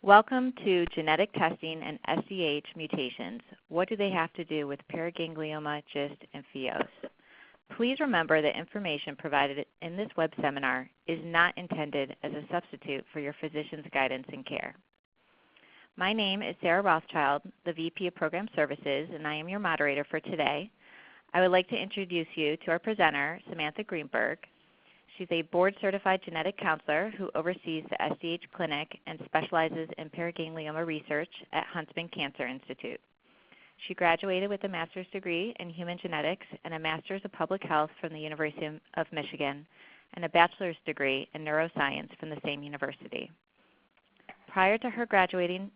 Welcome to Genetic Testing and SDH Mutations. What do they have to do with paraganglioma, GIST, and Pheos? Please remember that information provided in this web seminar is not intended as a substitute for your physician's guidance and care. My name is Sarah Rothschild, the VP of Program Services, and I am your moderator for today. I would like to introduce you to our presenter, Samantha Greenberg. She's a board-certified genetic counselor who oversees the SDH clinic and specializes in paraganglioma research at Huntsman Cancer Institute. She graduated with a master's degree in human genetics and a master's of public health from the University of Michigan and a bachelor's degree in neuroscience from the same university. Prior to her graduate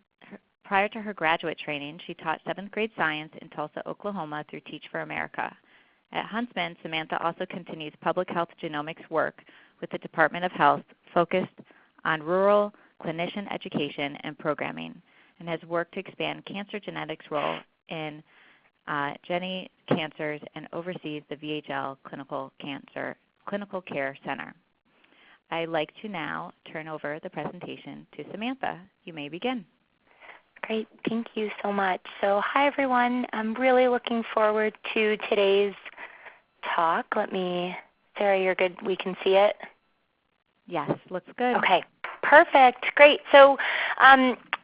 training, she taught 7th grade science in Tulsa, Oklahoma through Teach for America. At Huntsman, Samantha also continues public health genomics work with the Department of Health focused on rural clinician education and programming, and has worked to expand cancer genetics role in Jenny Cancers and oversees the VHL Clinical Care Center. I'd like to now turn over the presentation to Samantha. You may begin. Great, thank you so much. So hi everyone, I'm really looking forward to today's talk. Sarah, you're good, we can see it? Yes, looks good. Okay, perfect, great. So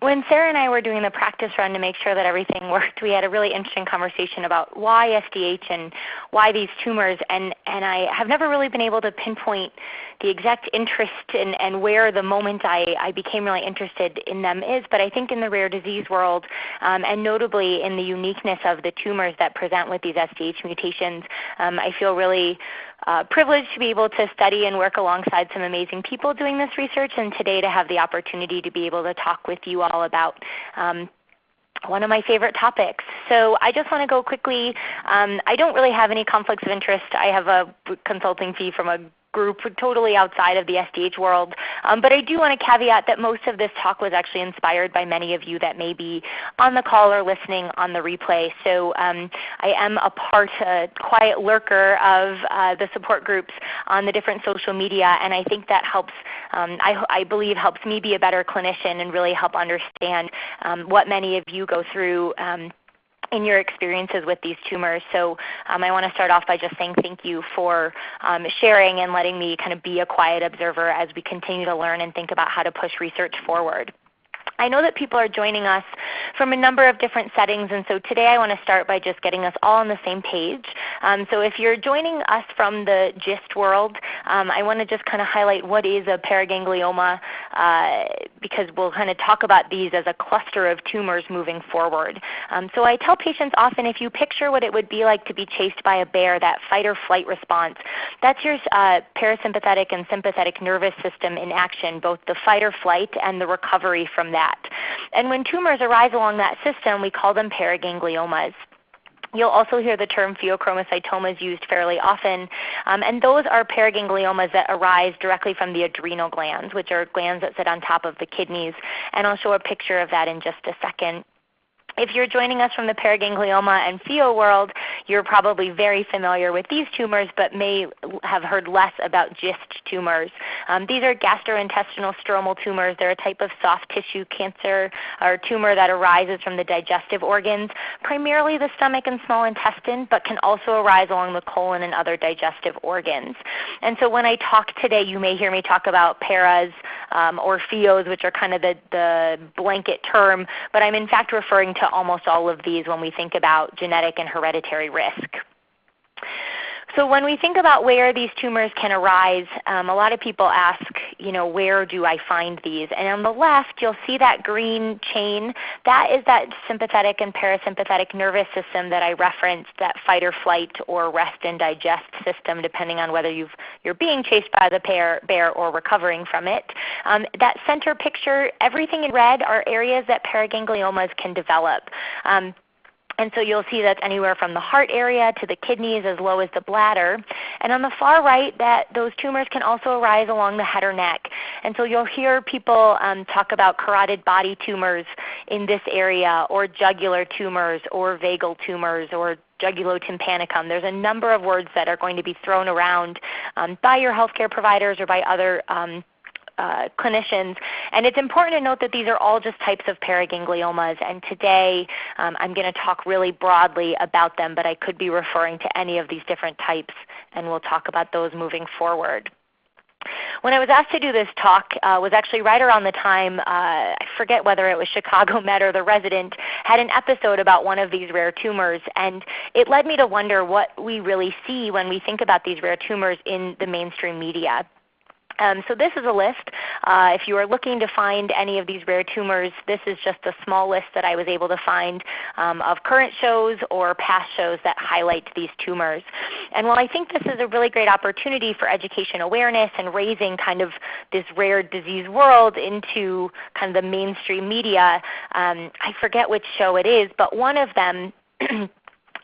when Sarah and I were doing the practice run to make sure that everything worked, we had a really interesting conversation about why SDH and why these tumors, and I have never really been able to pinpoint the exact interest and where the moment I became really interested in them is, but I think in the rare disease world, and notably in the uniqueness of the tumors that present with these SDH mutations, I feel really privileged to be able to study and work alongside some amazing people doing this research, and today to have the opportunity to be able to talk with you all about one of my favorite topics. So I just want to go quickly. I don't really have any conflicts of interest. I have a consulting fee from a group totally outside of the SDH world. But I do want to caveat that most of this talk was actually inspired by many of you that may be on the call or listening on the replay. So I am a quiet lurker of the support groups on the different social media, and I think that helps, I believe helps me be a better clinician and really help understand what many of you go through in your experiences with these tumors. So I want to start off by just saying thank you for sharing and letting me kind of be a quiet observer as we continue to learn and think about how to push research forward. I know that people are joining us from a number of different settings, and so today I want to start by just getting us all on the same page. So if you're joining us from the GIST world, I want to just kind of highlight what is a paraganglioma, because we'll kind of talk about these as a cluster of tumors moving forward. So I tell patients often, if you picture what it would be like to be chased by a bear, that fight or flight response, that's your parasympathetic and sympathetic nervous system in action, both the fight or flight and the recovery from that. And when tumors arise along that system, we call them paragangliomas. You'll also hear the term pheochromocytomas used fairly often, and those are paragangliomas that arise directly from the adrenal glands, which are glands that sit on top of the kidneys, and I'll show a picture of that in just a second. If you're joining us from the paraganglioma and Pheo world, you're probably very familiar with these tumors but may have heard less about GIST tumors. These are gastrointestinal stromal tumors. They're a type of soft tissue cancer or tumor that arises from the digestive organs, primarily the stomach and small intestine, but can also arise along the colon and other digestive organs. And so when I talk today, you may hear me talk about paras or Pheos, which are kind of the blanket term, but I'm in fact referring to almost all of these when we think about genetic and hereditary risk. So when we think about where these tumors can arise, a lot of people ask, where do I find these? And on the left, you'll see that green chain. That is that sympathetic and parasympathetic nervous system that I referenced, that fight or flight or rest and digest system, depending on whether you're being chased by the bear or recovering from it. That center picture, everything in red are areas that paragangliomas can develop. And so you'll see that's anywhere from the heart area to the kidneys as low as the bladder. And on the far right, those tumors can also arise along the head or neck. And so you'll hear people talk about carotid body tumors in this area, or jugular tumors, or vagal tumors, or jugulotympanicum. There's a number of words that are going to be thrown around by your healthcare providers or by other clinicians. And it's important to note that these are all just types of paragangliomas, and today I'm going to talk really broadly about them, but I could be referring to any of these different types, and we'll talk about those moving forward. When I was asked to do this talk was actually right around the time, I forget whether it was Chicago Med or The Resident, had an episode about one of these rare tumors, and it led me to wonder what we really see when we think about these rare tumors in the mainstream media. So this is a list. If you are looking to find any of these rare tumors, this is just a small list that I was able to find of current shows or past shows that highlight these tumors. And while I think this is a really great opportunity for education awareness and raising kind of this rare disease world into kind of the mainstream media, I forget which show it is, but one of them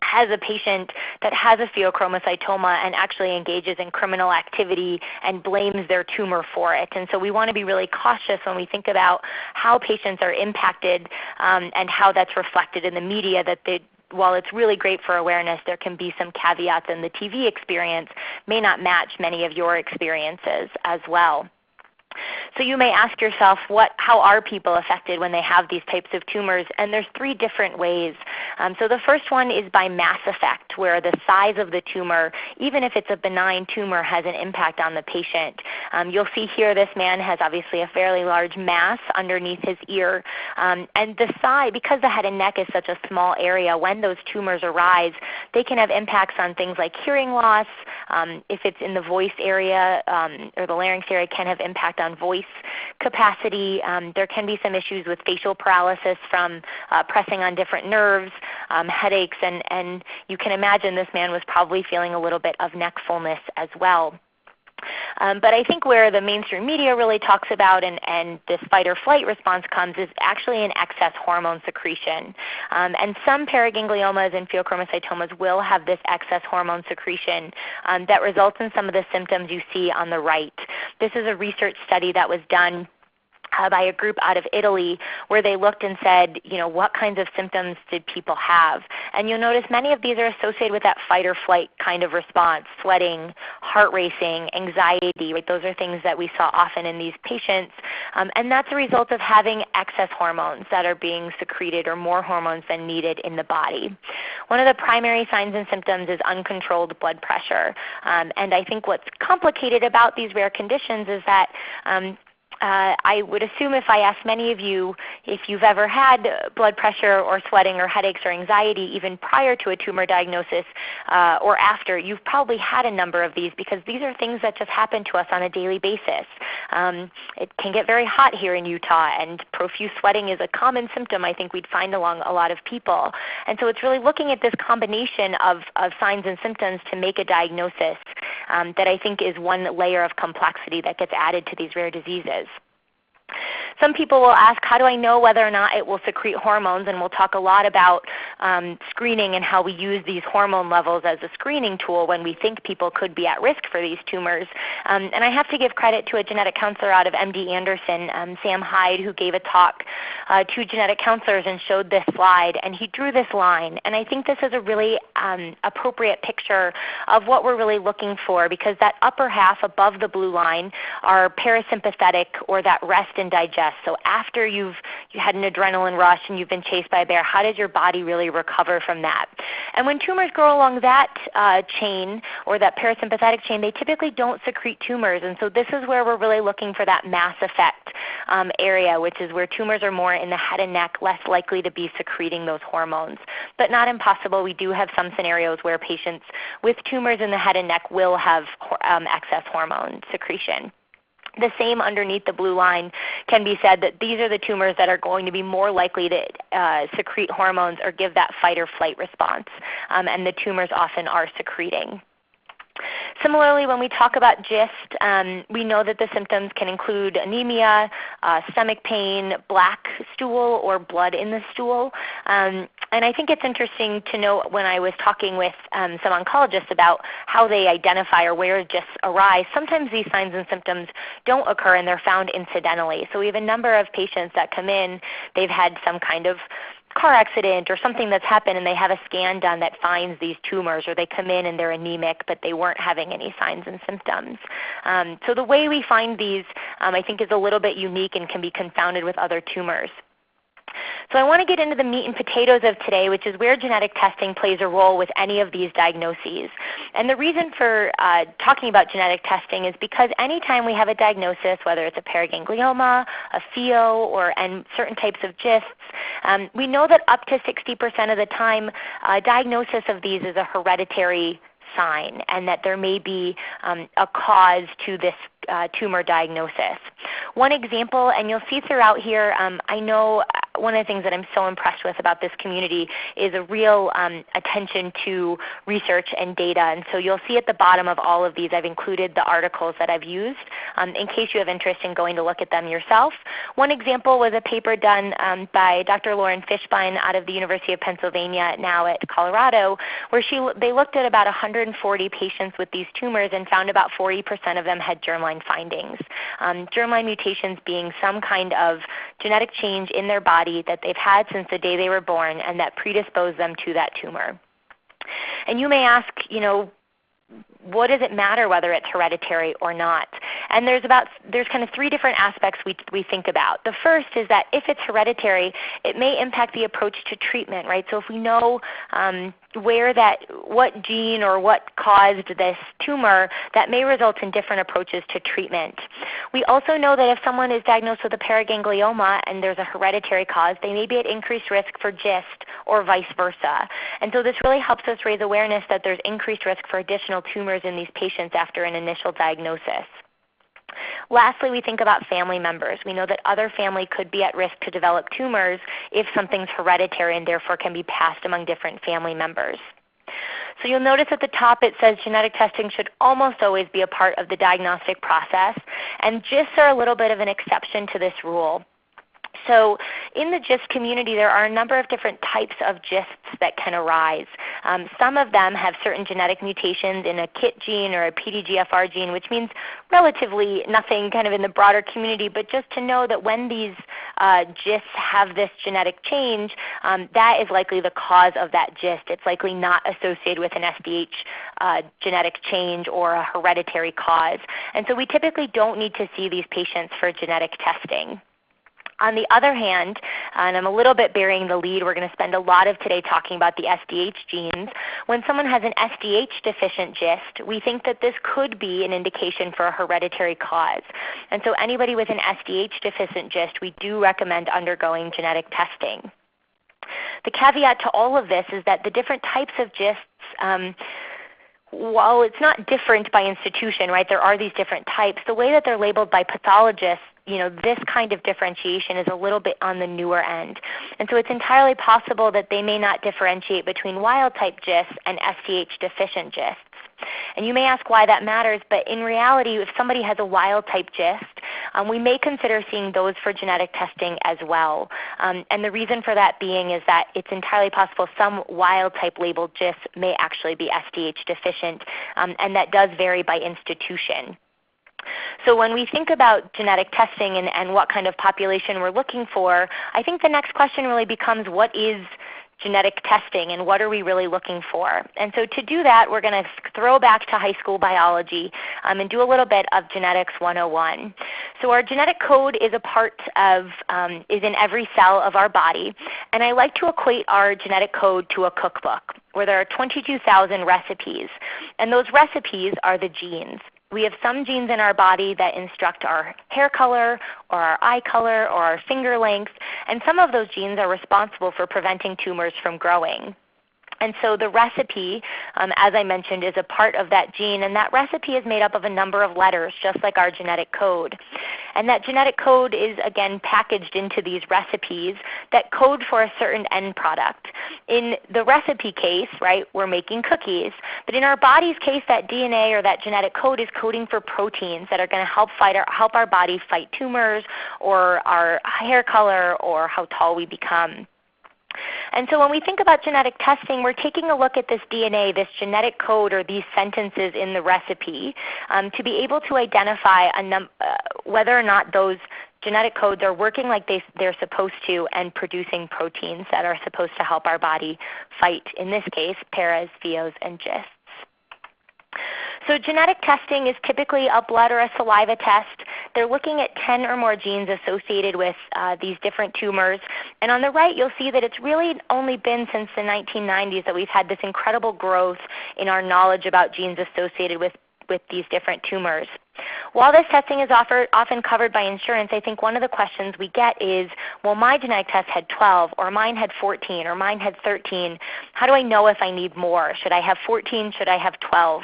has a patient that has a pheochromocytoma and actually engages in criminal activity and blames their tumor for it. And so we want to be really cautious when we think about how patients are impacted and how that's reflected in the media, that while it's really great for awareness, there can be some caveats, and the TV experience may not match many of your experiences as well. So you may ask yourself, how are people affected when they have these types of tumors? And there's three different ways. So the first one is by mass effect, where the size of the tumor, even if it's a benign tumor, has an impact on the patient. You'll see here this man has obviously a fairly large mass underneath his ear. And the size, because the head and neck is such a small area, when those tumors arise, they can have impacts on things like hearing loss. If it's in the voice area or the larynx area, it can have impact on voice capacity. There can be some issues with facial paralysis from pressing on different nerves, headaches, and you can imagine this man was probably feeling a little bit of neck fullness as well. But I think where the mainstream media really talks about and this fight or flight response comes is actually in excess hormone secretion. And some paragangliomas and pheochromocytomas will have this excess hormone secretion that results in some of the symptoms you see on the right. This is a research study that was done by a group out of Italy, where they looked and said, what kinds of symptoms did people have? And you'll notice many of these are associated with that fight or flight kind of response: sweating, heart racing, anxiety. Right? Those are things that we saw often in these patients. And that's a result of having excess hormones that are being secreted, or more hormones than needed in the body. One of the primary signs and symptoms is uncontrolled blood pressure. And I think what's complicated about these rare conditions is that I would assume if I asked many of you if you've ever had blood pressure or sweating or headaches or anxiety even prior to a tumor diagnosis or after, you've probably had a number of these, because these are things that just happen to us on a daily basis. It can get very hot here in Utah, and profuse sweating is a common symptom I think we'd find along a lot of people. And so it's really looking at this combination of signs and symptoms to make a diagnosis that I think is one layer of complexity that gets added to these rare diseases. Some people will ask, how do I know whether or not it will secrete hormones? And we'll talk a lot about screening and how we use these hormone levels as a screening tool when we think people could be at risk for these tumors. And I have to give credit to a genetic counselor out of MD Anderson, Sam Hyde, who gave a talk to genetic counselors and showed this slide. And he drew this line. And I think this is a really appropriate picture of what we're really looking for, because that upper half above the blue line are parasympathetic, or that rest and digest. So after you had an adrenaline rush and you've been chased by a bear, how does your body really recover from that? And when tumors grow along that chain, or that parasympathetic chain, they typically don't secrete tumors. And so this is where we're really looking for that mass effect area, which is where tumors are more in the head and neck, less likely to be secreting those hormones. But not impossible. We do have some scenarios where patients with tumors in the head and neck will have excess hormone secretion. The same underneath the blue line can be said that these are the tumors that are going to be more likely to secrete hormones or give that fight or flight response, and the tumors often are secreting. Similarly, when we talk about GIST, we know that the symptoms can include anemia, stomach pain, black stool, or blood in the stool. And I think it's interesting to note, when I was talking with some oncologists about how they identify or where GIST arise, sometimes these signs and symptoms don't occur and they're found incidentally. So we have a number of patients that come in, they've had some kind of car accident or something that's happened and they have a scan done that finds these tumors, or they come in and they're anemic but they weren't having any signs and symptoms. So the way we find these I think is a little bit unique and can be confounded with other tumors. So I want to get into the meat and potatoes of today, which is where genetic testing plays a role with any of these diagnoses. And the reason for talking about genetic testing is because anytime we have a diagnosis, whether it's a paraganglioma, a Pheo, and certain types of GISTs, we know that up to 60% of the time, diagnosis of these is a hereditary sign, and that there may be a cause to this tumor diagnosis. One example, and you'll see throughout here, I know one of the things that I'm so impressed with about this community is a real attention to research and data. And so you'll see at the bottom of all of these, I've included the articles that I've used in case you have interest in going to look at them yourself. One example was a paper done by Dr. Lauren Fishbein out of the University of Pennsylvania, now at Colorado, where they looked at about 140 patients with these tumors and found about 40% of them had germline findings. Germline mutations being some kind of genetic change in their body that they've had since the day they were born and that predispose them to that tumor. And you may ask, what does it matter whether it's hereditary or not? And there's kind of three different aspects we think about. The first is that if it's hereditary, it may impact the approach to treatment, right? So if we know what gene or what caused this tumor, that may result in different approaches to treatment. We also know that if someone is diagnosed with a paraganglioma and there's a hereditary cause, they may be at increased risk for GIST or vice versa. And so this really helps us raise awareness that there's increased risk for additional tumors in these patients after an initial diagnosis. Lastly, we think about family members. We know that other family could be at risk to develop tumors if something's hereditary and therefore can be passed among different family members. So you'll notice at the top it says genetic testing should almost always be a part of the diagnostic process, and GISTs are a little bit of an exception to this rule. So in the GIST community, there are a number of different types of GISTs that can arise. Some of them have certain genetic mutations in a KIT gene or a PDGFR gene, which means relatively nothing kind of in the broader community, but just to know that when these GISTs have this genetic change, that is likely the cause of that GIST. It's likely not associated with an SDH genetic change or a hereditary cause. And so we typically don't need to see these patients for genetic testing. On the other hand, and I'm a little bit burying the lead, we're going to spend a lot of today talking about the SDH genes. When someone has an SDH deficient GIST, we think that this could be an indication for a hereditary cause. And so anybody with an SDH deficient GIST, we do recommend undergoing genetic testing. The caveat to all of this is that the different types of GISTs, while it's not different by institution, right, there are these different types, the way that they're labeled by pathologists, this kind of differentiation is a little bit on the newer end. And so it's entirely possible that they may not differentiate between wild-type GISTs and SDH deficient GISTs. And you may ask why that matters, but in reality, if somebody has a wild-type GIST, we may consider seeing those for genetic testing as well. And the reason for that being is that it's entirely possible some wild-type labeled GISTs may actually be SDH deficient, and that does vary by institution. So when we think about genetic testing and what kind of population we're looking for, I think the next question really becomes, what is genetic testing and what are we really looking for? And so to do that, we're going to throw back to high school biology and do a little bit of genetics 101. So our genetic code is a part of, is in every cell of our body. And I like to equate our genetic code to a cookbook where there are 22,000 recipes. And those recipes are the genes. We have some genes in our body that instruct our hair color or our eye color or our finger length, and some of those genes are responsible for preventing tumors from growing. And so the recipe, as I mentioned, is a part of that gene, and that recipe is made up of a number of letters, just like our genetic code. And that genetic code is, again, packaged into these recipes that code for a certain end product. In the recipe case, right, we're making cookies. But in our body's case, that DNA or that genetic code is coding for proteins that are going to help our body fight tumors or our hair color or how tall we become. And so when we think about genetic testing, we're taking a look at this DNA, this genetic code, or these sentences in the recipe to be able to identify whether or not those genetic codes are working like they're supposed to and producing proteins that are supposed to help our body fight, in this case, paras, Pheos, and GISTs. So genetic testing is typically a blood or a saliva test. They're looking at 10 or more genes associated with these different tumors. And on the right, you'll see that it's really only been since the 1990s that we've had this incredible growth in our knowledge about genes associated with these different tumors. While this testing is often covered by insurance, I think one of the questions we get is, well, my genetic test had 12, or mine had 14, or mine had 13. How do I know if I need more? Should I have 14? Should I have 12?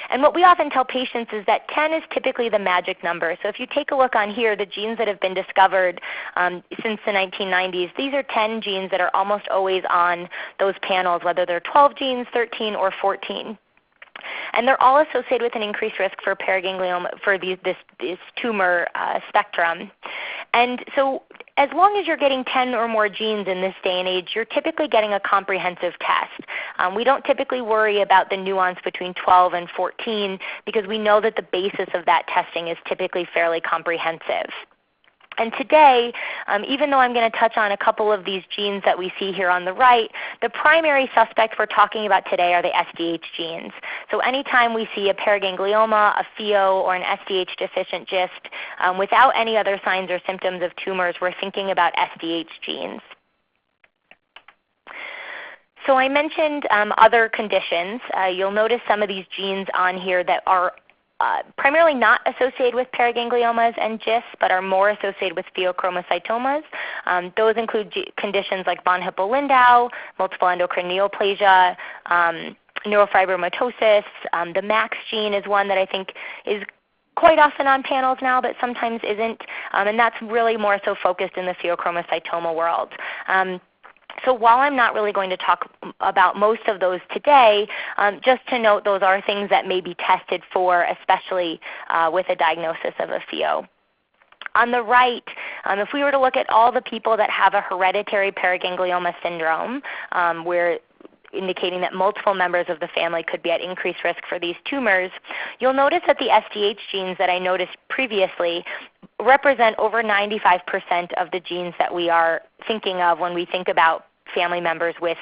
And what we often tell patients is that 10 is typically the magic number. So if you take a look on here, the genes that have been discovered since the 1990s, these are 10 genes that are almost always on those panels, whether they're 12 genes, 13, or 14. And they're all associated with an increased risk for paraganglioma, for this tumor spectrum. And so as long as you're getting 10 or more genes in this day and age, you're typically getting a comprehensive test. We don't typically worry about the nuance between 12 and 14 because we know that the basis of that testing is typically fairly comprehensive. And today, even though I'm going to touch on a couple of these genes that we see here on the right, the primary suspect we're talking about today are the SDH genes. So anytime we see a paraganglioma, a Pheo, or an SDH deficient GIST, without any other signs or symptoms of tumors, we're thinking about SDH genes. So I mentioned other conditions. You'll notice some of these genes on here that are primarily not associated with paragangliomas and GISTs, but are more associated with pheochromocytomas. Those include conditions like von Hippel-Lindau, multiple endocrine neoplasia, neurofibromatosis. The MAX gene is one that I think is quite often on panels now, but sometimes isn't, and that's really more so focused in the pheochromocytoma world. So while I'm not really going to talk about most of those today, just to note those are things that may be tested for, especially with a diagnosis of a Pheo. On the right, if we were to look at all the people that have a hereditary paraganglioma syndrome, where indicating that multiple members of the family could be at increased risk for these tumors, you'll notice that the SDH genes that I noticed previously represent over 95% of the genes that we are thinking of when we think about family members with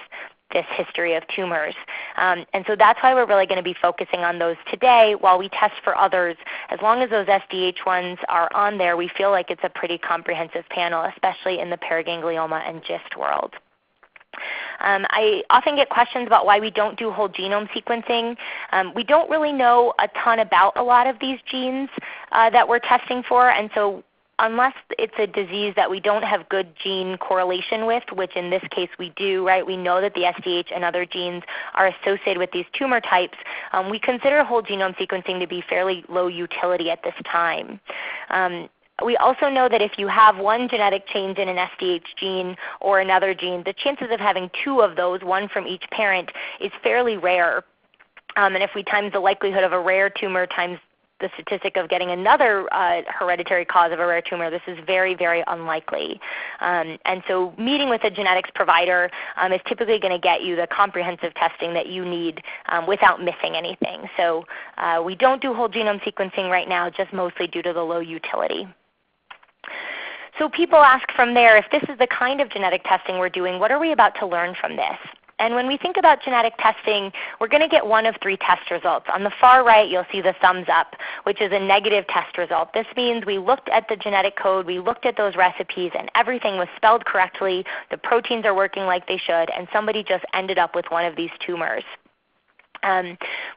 this history of tumors. And so that's why we're really going to be focusing on those today while we test for others. As long as those SDH ones are on there, we feel like it's a pretty comprehensive panel, especially in the paraganglioma and GIST world. I often get questions about why we don't do whole genome sequencing. We don't really know a ton about a lot of these genes that we're testing for, and so unless it's a disease that we don't have good gene correlation with, which in this case we do, right? We know that the SDH and other genes are associated with these tumor types. We consider whole genome sequencing to be fairly low utility at this time. We also know that if you have one genetic change in an SDH gene or another gene, the chances of having two of those, one from each parent, is fairly rare. And if we times the likelihood of a rare tumor times the statistic of getting another hereditary cause of a rare tumor, this is very, very unlikely. And so meeting with a genetics provider is typically going to get you the comprehensive testing that you need without missing anything. So we don't do whole genome sequencing right now, just mostly due to the low utility. So people ask from there, if this is the kind of genetic testing we're doing, what are we about to learn from this? And when we think about genetic testing, we're going to get one of three test results. On the far right, you'll see the thumbs up, which is a negative test result. This means we looked at the genetic code, we looked at those recipes, and everything was spelled correctly, the proteins are working like they should, and somebody just ended up with one of these tumors.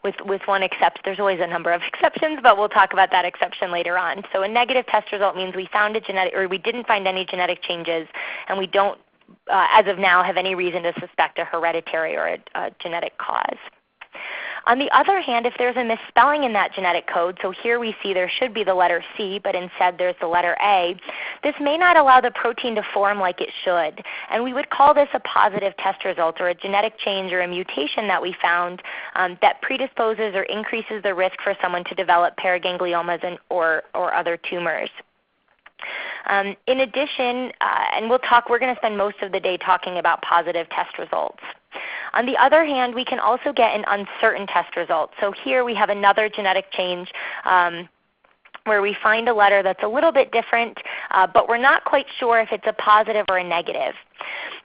With one exception. There's always a number of exceptions, but we'll talk about that exception later on. So a negative test result means we found a genetic, or we didn't find any genetic changes, and we don't, as of now, have any reason to suspect a hereditary or a genetic cause. On the other hand, if there's a misspelling in that genetic code, so here we see there should be the letter C, but instead there's the letter A, this may not allow the protein to form like it should. And we would call this a positive test result, or a genetic change or a mutation that we found that predisposes or increases the risk for someone to develop paragangliomas or other tumors. In addition, and we're going to spend most of the day talking about positive test results. On the other hand, we can also get an uncertain test result. So here we have another genetic change where we find a letter that's a little bit different, but we're not quite sure if it's a positive or a negative.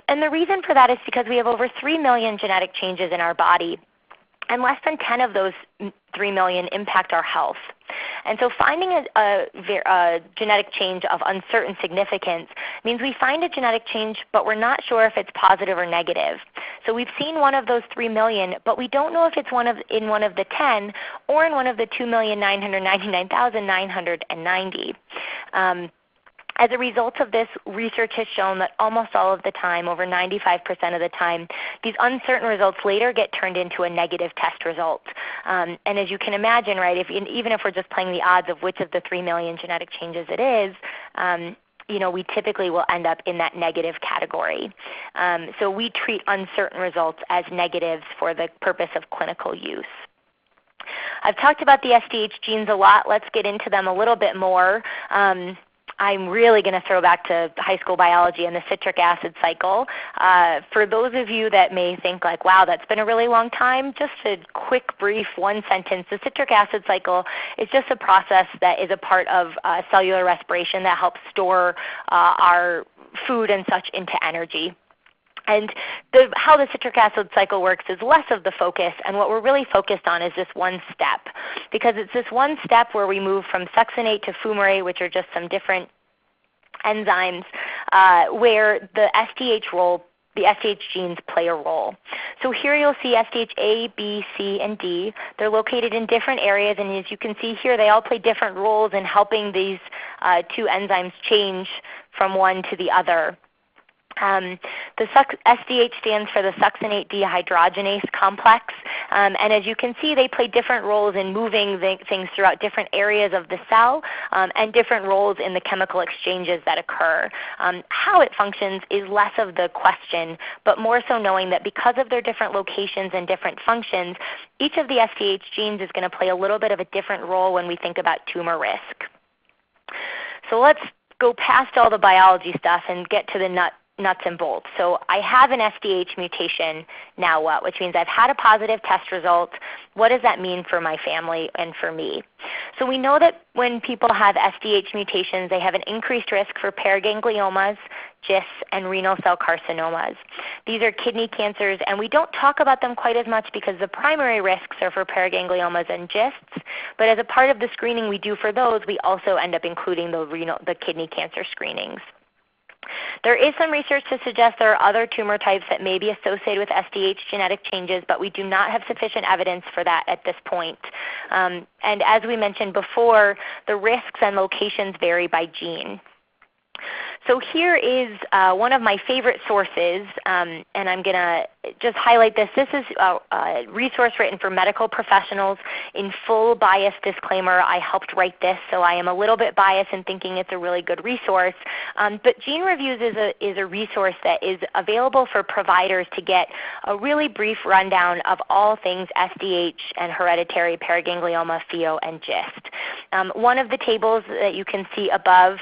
And the reason for that is because we have over 3 million genetic changes in our body, and less than 10 of those 3 million impact our health. And so finding a genetic change of uncertain significance means we find a genetic change, but we're not sure if it's positive or negative. So we've seen one of those 3 million, but we don't know if it's in one of the 10 or in one of the 2,999,990. As a result of this, research has shown that almost all of the time, over 95% of the time, these uncertain results later get turned into a negative test result. And as you can imagine, right, even if we're just playing the odds of which of the 3 million genetic changes it is, we typically will end up in that negative category. So we treat uncertain results as negatives for the purpose of clinical use. I've talked about the SDH genes a lot. Let's get into them a little bit more. I'm really going to throw back to high school biology and the citric acid cycle. For those of you that may think like, wow, that's been a really long time, just a quick, brief, one sentence. The citric acid cycle is just a process that is a part of cellular respiration that helps store our food and such into energy. And how the citric acid cycle works is less of the focus, and what we're really focused on is this one step. Because it's this one step where we move from succinate to fumarate, which are just some different enzymes, where the SDH genes play a role. So here you'll see SDH A, B, C, and D. They're located in different areas, and as you can see here, they all play different roles in helping these two enzymes change from one to the other. The SDH stands for the succinate dehydrogenase complex, and as you can see, they play different roles in moving things throughout different areas of the cell and different roles in the chemical exchanges that occur. How it functions is less of the question, but more so knowing that because of their different locations and different functions, each of the SDH genes is going to play a little bit of a different role when we think about tumor risk. So let's go past all the biology stuff and get to the nuts and bolts. So I have an SDH mutation, now what? Which means I've had a positive test result. What does that mean for my family and for me? So we know that when people have SDH mutations, they have an increased risk for paragangliomas, GIST, and renal cell carcinomas. These are kidney cancers, and we don't talk about them quite as much because the primary risks are for paragangliomas and GISTs, but as a part of the screening we do for those, we also end up including the kidney cancer screenings. There is some research to suggest there are other tumor types that may be associated with SDH genetic changes, but we do not have sufficient evidence for that at this point. And as we mentioned before, the risks and locations vary by gene. So here is one of my favorite sources, and I'm going to just highlight this. This is a resource written for medical professionals. In full bias disclaimer, I helped write this, so I am a little bit biased in thinking it's a really good resource. But Gene Reviews is a resource that is available for providers to get a really brief rundown of all things SDH and hereditary paraganglioma, Pheo, and GIST. One of the tables that you can see above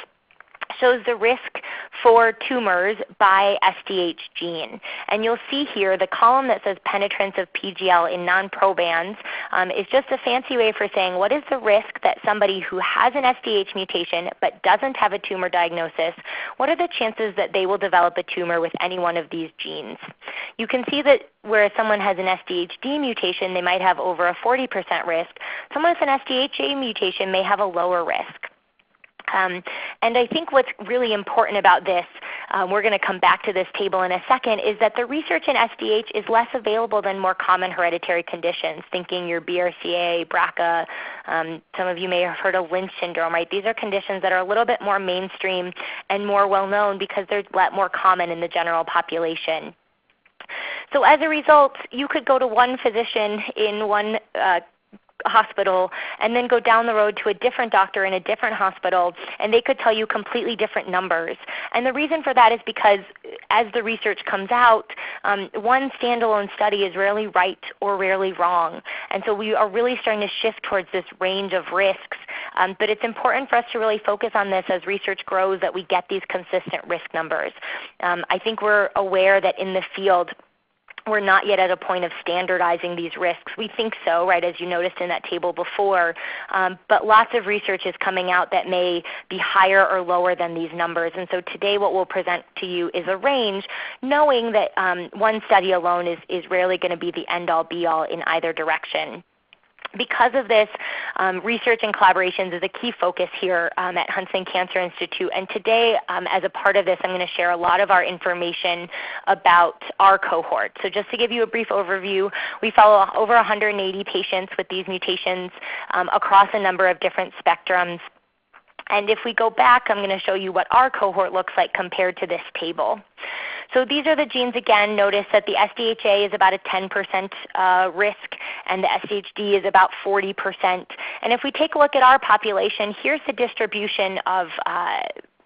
shows the risk for tumors by SDH gene. And you'll see here the column that says penetrance of PGL in non-probands is just a fancy way for saying what is the risk that somebody who has an SDH mutation but doesn't have a tumor diagnosis, what are the chances that they will develop a tumor with any one of these genes? You can see that where someone has an SDHD mutation, they might have over a 40% risk. Someone with an SDHA mutation may have a lower risk. And I think what's really important about this, we're going to come back to this table in a second, is that the research in SDH is less available than more common hereditary conditions, thinking your BRCA, BRCA. Some of you may have heard of Lynch syndrome, right? These are conditions that are a little bit more mainstream and more well-known because they're more common in the general population. So as a result, you could go to one physician in one hospital and then go down the road to a different doctor in a different hospital, and they could tell you completely different numbers. And the reason for that is because as the research comes out, one standalone study is rarely right or rarely wrong. And so we are really starting to shift towards this range of risks. But it's important for us to really focus on this as research grows, that we get these consistent risk numbers. I think we're aware that in the field we're not yet at a point of standardizing these risks. We think so, right, as you noticed in that table before, but lots of research is coming out that may be higher or lower than these numbers. And so today what we'll present to you is a range, knowing that one study alone is rarely going to be the end-all be-all in either direction. Because of this, research and collaborations is a key focus here at Huntsman Cancer Institute. And today, as a part of this, I'm going to share a lot of our information about our cohort. So just to give you a brief overview, we follow over 180 patients with these mutations across a number of different spectrums. And if we go back, I'm going to show you what our cohort looks like compared to this table. So these are the genes again. Notice that the SDHA is about a 10% risk and the SDHD is about 40%. And if we take a look at our population, here's the distribution of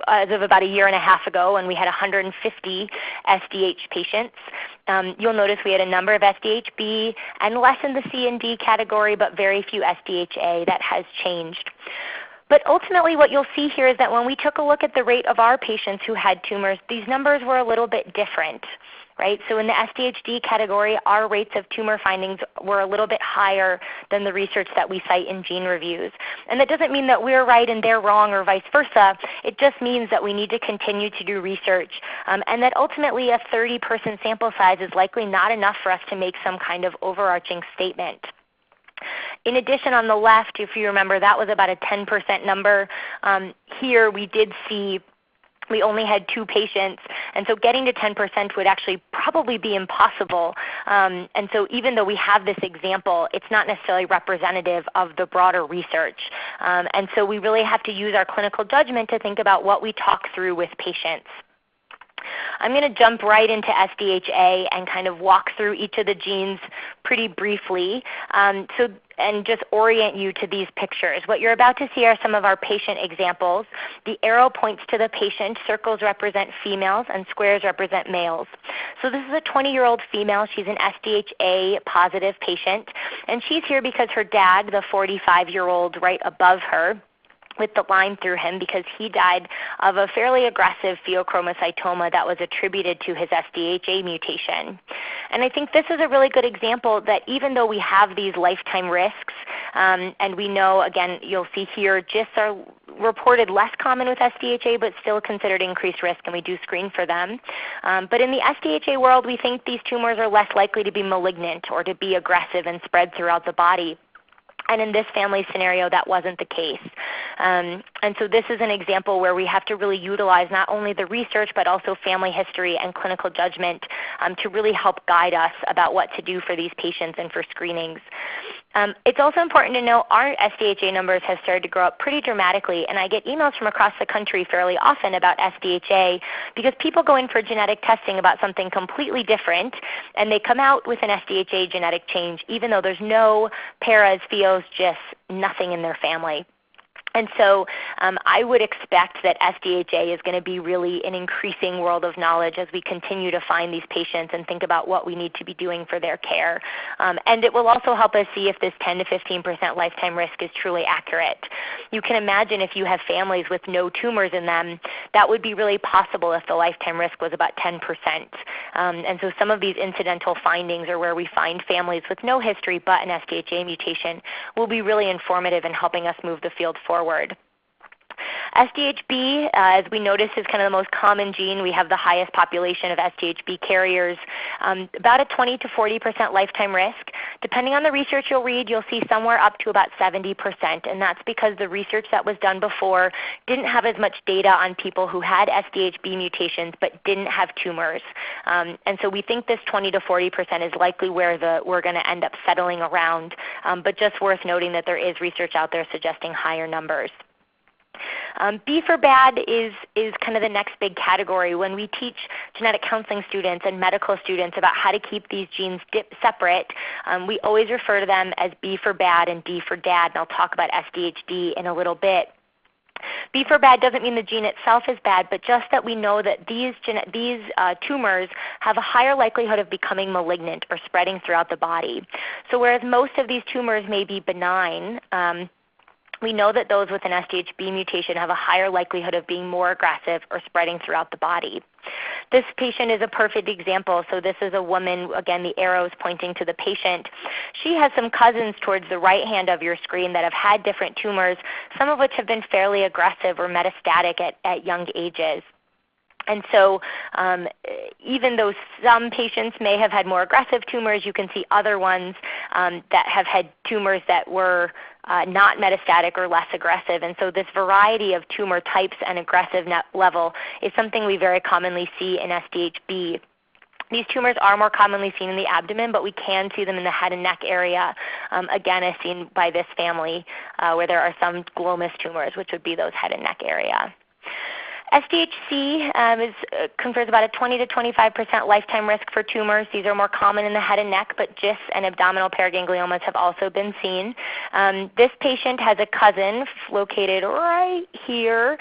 as of about a year and a half ago when we had 150 SDH patients. You'll notice we had a number of SDHB and less in the C and D category, but very few SDHA. That has changed. But ultimately what you'll see here is that when we took a look at the rate of our patients who had tumors, these numbers were a little bit different. Right? So in the SDHD category, our rates of tumor findings were a little bit higher than the research that we cite in gene reviews. And that doesn't mean that we're right and they're wrong or vice versa. It just means that we need to continue to do research and that ultimately a 30-person sample size is likely not enough for us to make some kind of overarching statement. In addition, on the left, if you remember, that was about a 10% number. Here we did see we only had 2 patients, and so getting to 10% would actually probably be impossible. And so even though we have this example, it's not necessarily representative of the broader research. And so we really have to use our clinical judgment to think about what we talk through with patients. I'm going to jump right into SDHA and kind of walk through each of the genes pretty briefly and just orient you to these pictures. What you're about to see are some of our patient examples. The arrow points to the patient, circles represent females, and squares represent males. So this is a 20-year-old female. She's an SDHA positive patient, and she's here because her dad, the 45-year-old right above her, with the line through him because he died of a fairly aggressive pheochromocytoma that was attributed to his SDHA mutation. And I think this is a really good example that even though we have these lifetime risks, and we know, again, you'll see here, GISTs are reported less common with SDHA but still considered increased risk, and we do screen for them. But in the SDHA world, we think these tumors are less likely to be malignant or to be aggressive and spread throughout the body. And in this family scenario, that wasn't the case. And so this is an example where we have to really utilize not only the research but also family history and clinical judgment to really help guide us about what to do for these patients and for screenings. It's also important to know our SDHA numbers have started to grow up pretty dramatically, and I get emails from across the country fairly often about SDHA because people go in for genetic testing about something completely different, and they come out with an SDHA genetic change even though there's no paras, Pheos, GISTs, nothing in their family. And so I would expect that SDHA is going to be really an increasing world of knowledge as we continue to find these patients and think about what we need to be doing for their care. And it will also help us see if this 10 to 15% lifetime risk is truly accurate. You can imagine if you have families with no tumors in them, that would be really possible if the lifetime risk was about 10%. And so some of these incidental findings, or where we find families with no history but an SDHA mutation, will be really informative in helping us move the field forward. SDHB, as we notice, is kind of the most common gene. We have the highest population of SDHB carriers, about a 20 to 40% lifetime risk. Depending on the research you'll read, you'll see somewhere up to about 70%, and that's because the research that was done before didn't have as much data on people who had SDHB mutations but didn't have tumors. And so we think this 20 to 40% is likely where we're going to end up settling around, but just worth noting that there is research out there suggesting higher numbers. B for bad is kind of the next big category. When we teach genetic counseling students and medical students about how to keep these genes separate, we always refer to them as B for bad and D for dad, and I'll talk about SDHD in a little bit. B for bad doesn't mean the gene itself is bad, but just that we know that these tumors have a higher likelihood of becoming malignant or spreading throughout the body. So whereas most of these tumors may be benign, we know that those with an SDHB mutation have a higher likelihood of being more aggressive or spreading throughout the body. This patient is a perfect example. So this is a woman, again, the arrows pointing to the patient. She has some cousins towards the right hand of your screen that have had different tumors, some of which have been fairly aggressive or metastatic at young ages. And so even though some patients may have had more aggressive tumors, you can see other ones that have had tumors that were not metastatic or less aggressive. And so this variety of tumor types and aggressive level is something we very commonly see in SDHB. These tumors are more commonly seen in the abdomen, but we can see them in the head and neck area, again as seen by this family where there are some glomus tumors, which would be those head and neck area. SDHC confers about a 20 to 25% lifetime risk for tumors. These are more common in the head and neck, but GIST and abdominal paragangliomas have also been seen. This patient has a cousin located right here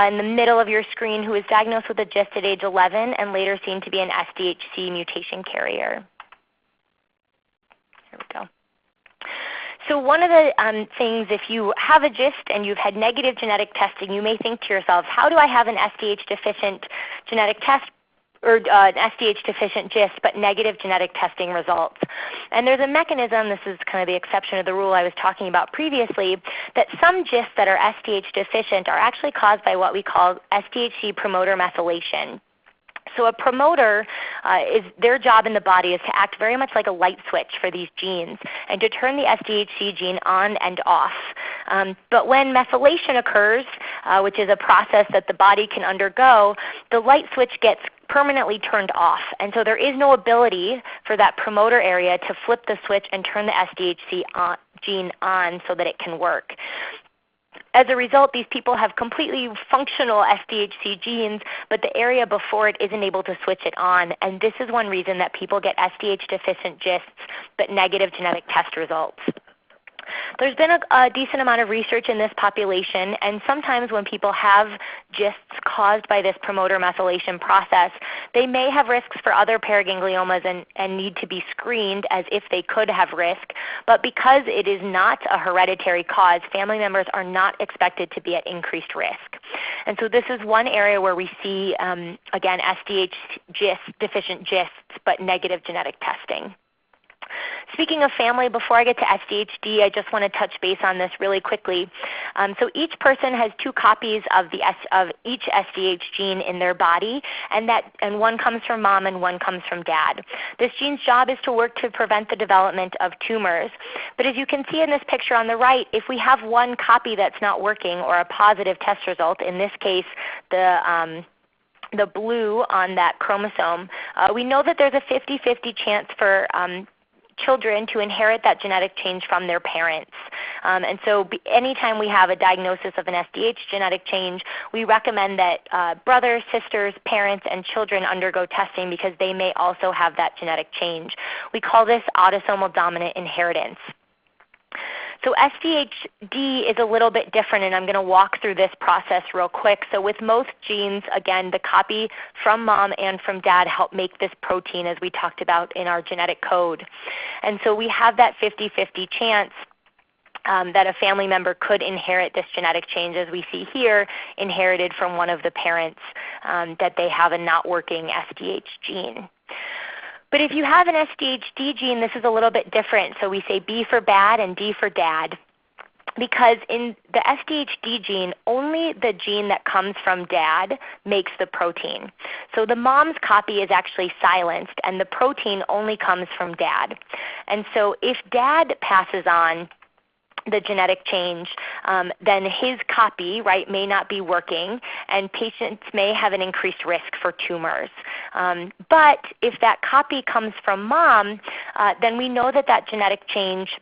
in the middle of your screen who was diagnosed with a GIST at age 11 and later seen to be an SDHC mutation carrier. Here we go. So one of the things, if you have a GIST and you've had negative genetic testing, you may think to yourselves, how do I have an SDH deficient genetic test or an SDH deficient GIST but negative genetic testing results? And there's a mechanism, this is kind of the exception of the rule I was talking about previously, that some GISTs that are SDH deficient are actually caused by what we call SDHC promoter methylation. So a promoter, their job in the body is to act very much like a light switch for these genes and to turn the SDHC gene on and off. But when methylation occurs, which is a process that the body can undergo, the light switch gets permanently turned off. And so there is no ability for that promoter area to flip the switch and turn the SDHC gene on so that it can work. As a result, these people have completely functional SDHC genes, but the area before it isn't able to switch it on. And this is one reason that people get SDH deficient GISTs but negative genetic test results. There's been a decent amount of research in this population, and sometimes when people have GISTs caused by this promoter methylation process, they may have risks for other paragangliomas and need to be screened as if they could have risk. But because it is not a hereditary cause, family members are not expected to be at increased risk. And so this is one area where we see, again, SDH deficient GISTs but negative genetic testing. Speaking of family, before I get to SDHD, I just want to touch base on this really quickly. So each person has 2 copies of each SDH gene in their body, and one comes from mom and one comes from dad. This gene's job is to work to prevent the development of tumors. But as you can see in this picture on the right, if we have one copy that's not working or a positive test result, in this case the blue on that chromosome, we know that there's a 50-50 chance for children to inherit that genetic change from their parents. And so anytime we have a diagnosis of an SDH genetic change, we recommend that brothers, sisters, parents, and children undergo testing because they may also have that genetic change. We call this autosomal dominant inheritance. So SDHD is a little bit different, and I'm going to walk through this process real quick. So with most genes, again, the copy from mom and from dad help make this protein as we talked about in our genetic code. And so we have that 50-50 chance that a family member could inherit this genetic change, as we see here, inherited from one of the parents, that they have a not working SDH gene. But if you have an SDHD gene, this is a little bit different. So we say B for bad and D for dad. Because in the SDHD gene, only the gene that comes from dad makes the protein. So the mom's copy is actually silenced, and the protein only comes from dad. And so if dad passes on the genetic change, then his copy, right, may not be working, and patients may have an increased risk for tumors. But if that copy comes from mom, then we know that that genetic change,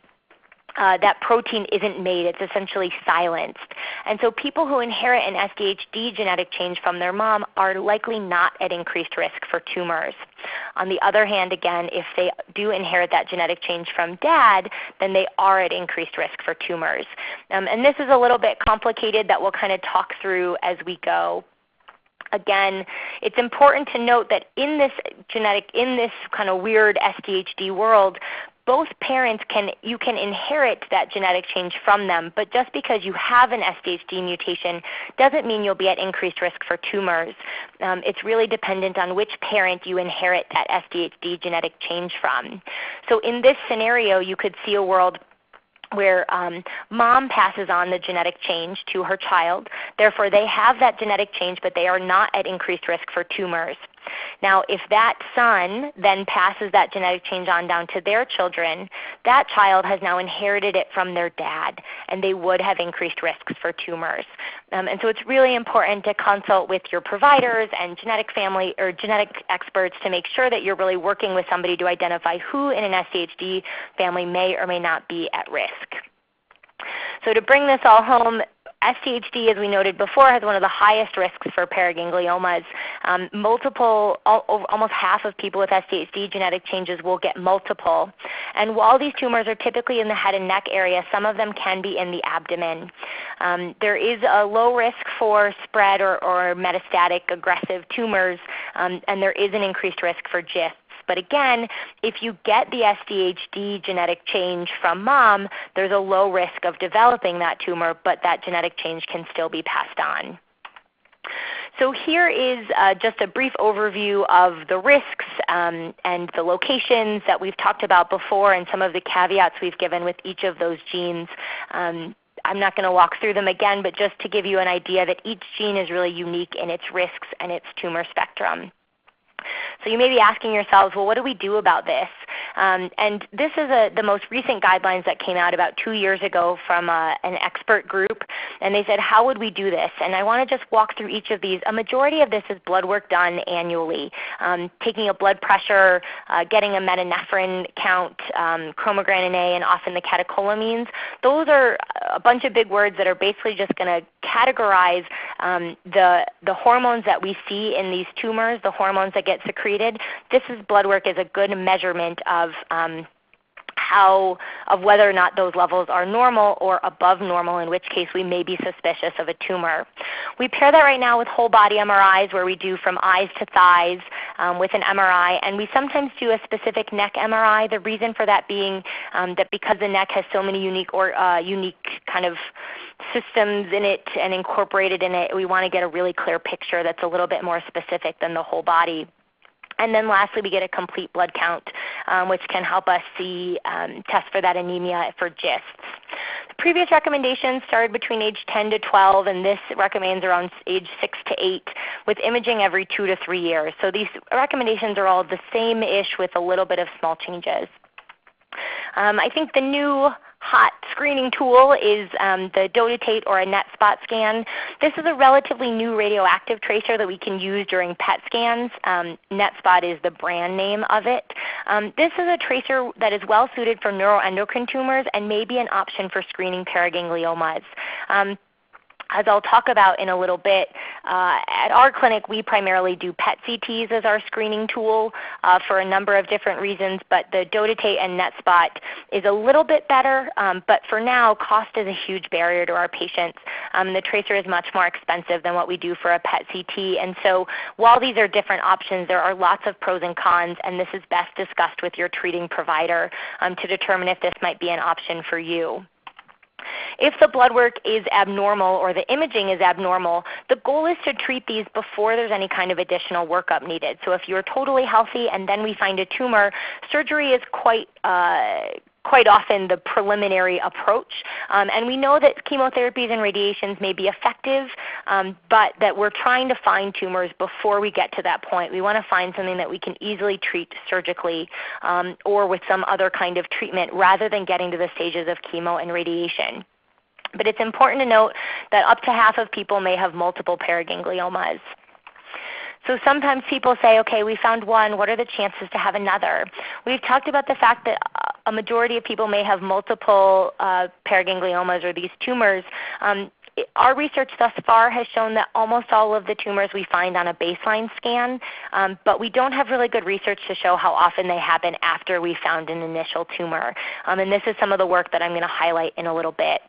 that protein isn't made. It's essentially silenced. And so people who inherit an SDHD genetic change from their mom are likely not at increased risk for tumors. On the other hand, again, if they do inherit that genetic change from dad, then they are at increased risk for tumors. And this is a little bit complicated that we'll kind of talk through as we go. Again, it's important to note that in this kind of weird SDHD world, both parents you can inherit that genetic change from them, but just because you have an SDHD mutation doesn't mean you'll be at increased risk for tumors. It's really dependent on which parent you inherit that SDHD genetic change from. So in this scenario, you could see a world where mom passes on the genetic change to her child. Therefore, they have that genetic change, but they are not at increased risk for tumors. Now, if that son then passes that genetic change on down to their children, that child has now inherited it from their dad, and they would have increased risks for tumors. And so it's really important to consult with your providers and genetic experts to make sure that you're really working with somebody to identify who in an SDHD family may or may not be at risk. So to bring this all home, SDHD, as we noted before, has one of the highest risks for paragangliomas. Almost half of people with SDHD genetic changes will get multiple. And while these tumors are typically in the head and neck area, some of them can be in the abdomen. There is a low risk for spread or metastatic aggressive tumors, and there is an increased risk for GISTs. But again, if you get the SDHD genetic change from mom, there's a low risk of developing that tumor, but that genetic change can still be passed on. So here is just a brief overview of the risks and the locations that we've talked about before and some of the caveats we've given with each of those genes. I'm not going to walk through them again, but just to give you an idea that each gene is really unique in its risks and its tumor spectrum. So you may be asking yourselves, well, what do we do about this? And this is the most recent guidelines that came out about 2 years ago from an expert group, and they said, how would we do this? And I want to just walk through each of these. A majority of this is blood work done annually, taking a blood pressure, getting a metanephrine count, chromogranin A, and often the catecholamines. Those are a bunch of big words that are basically just going to categorize the hormones that we see in these tumors, the hormones that get secreted. This blood work is a good measurement of whether or not those levels are normal or above normal, in which case we may be suspicious of a tumor. We pair that right now with whole body MRIs, where we do from eyes to thighs with an MRI, and we sometimes do a specific neck MRI. The reason for that being that because the neck has so many unique kind of systems in it and incorporated in it, we want to get a really clear picture that's a little bit more specific than the whole body. And then lastly, we get a complete blood count, which can help us test for that anemia for GISTs. The previous recommendations started between age 10 to 12, and this recommends around age 6 to 8, with imaging every 2 to 3 years. So these recommendations are all the same-ish with a little bit of small changes. I think the new hot screening tool is the dotatate or a net spot scan. This is a relatively new radioactive tracer that we can use during PET scans. Net spot is the brand name of it. This is a tracer that is well suited for neuroendocrine tumors and may be an option for screening paragangliomas. As I'll talk about in a little bit, at our clinic we primarily do PET CTs as our screening tool for a number of different reasons, but the dotatate and net spot is a little bit better, but for now cost is a huge barrier to our patients. The tracer is much more expensive than what we do for a PET CT, and so while these are different options, there are lots of pros and cons, and this is best discussed with your treating provider to determine if this might be an option for you. If the blood work is abnormal or the imaging is abnormal, the goal is to treat these before there's any kind of additional workup needed. So if you're totally healthy and then we find a tumor, surgery is quite often the preliminary approach. And we know that chemotherapies and radiations may be effective, but that we're trying to find tumors before we get to that point. We want to find something that we can easily treat surgically or with some other kind of treatment rather than getting to the stages of chemo and radiation. But it's important to note that up to half of people may have multiple paragangliomas. So sometimes people say, okay, we found one, what are the chances to have another? We've talked about the fact that a majority of people may have multiple paragangliomas or these tumors. Our research thus far has shown that almost all of the tumors we find on a baseline scan, but we don't have really good research to show how often they happen after we found an initial tumor. And this is some of the work that I'm going to highlight in a little bit.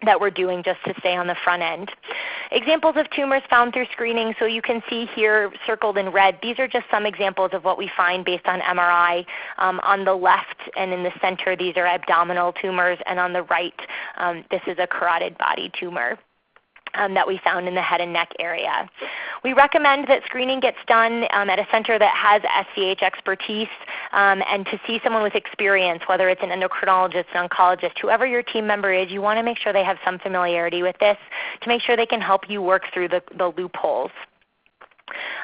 that we're doing just to stay on the front end. Examples of tumors found through screening, so you can see here circled in red, these are just some examples of what we find based on MRI. On the left and in the center, these are abdominal tumors, and on the right, this is a carotid body tumor that we found in the head and neck area. We recommend that screening gets done at a center that has SDH expertise, and to see someone with experience, whether it's an endocrinologist, an oncologist, whoever your team member is, you want to make sure they have some familiarity with this to make sure they can help you work through the loopholes.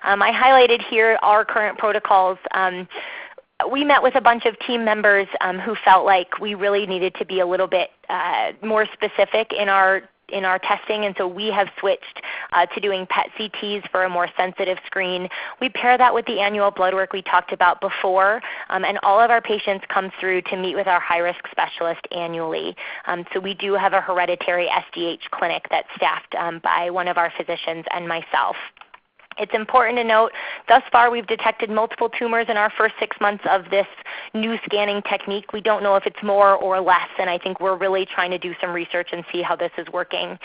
I highlighted here our current protocols. We met with a bunch of team members who felt like we really needed to be a little bit more specific in our testing, and so we have switched to doing PET CTs for a more sensitive screen. We pair that with the annual blood work we talked about before, and all of our patients come through to meet with our high-risk specialist annually. So we do have a hereditary SDH clinic that's staffed by one of our physicians and myself. It's important to note, thus far we've detected multiple tumors in our first 6 months of this new scanning technique. We don't know if it's more or less, and I think we're really trying to do some research and see how this is working.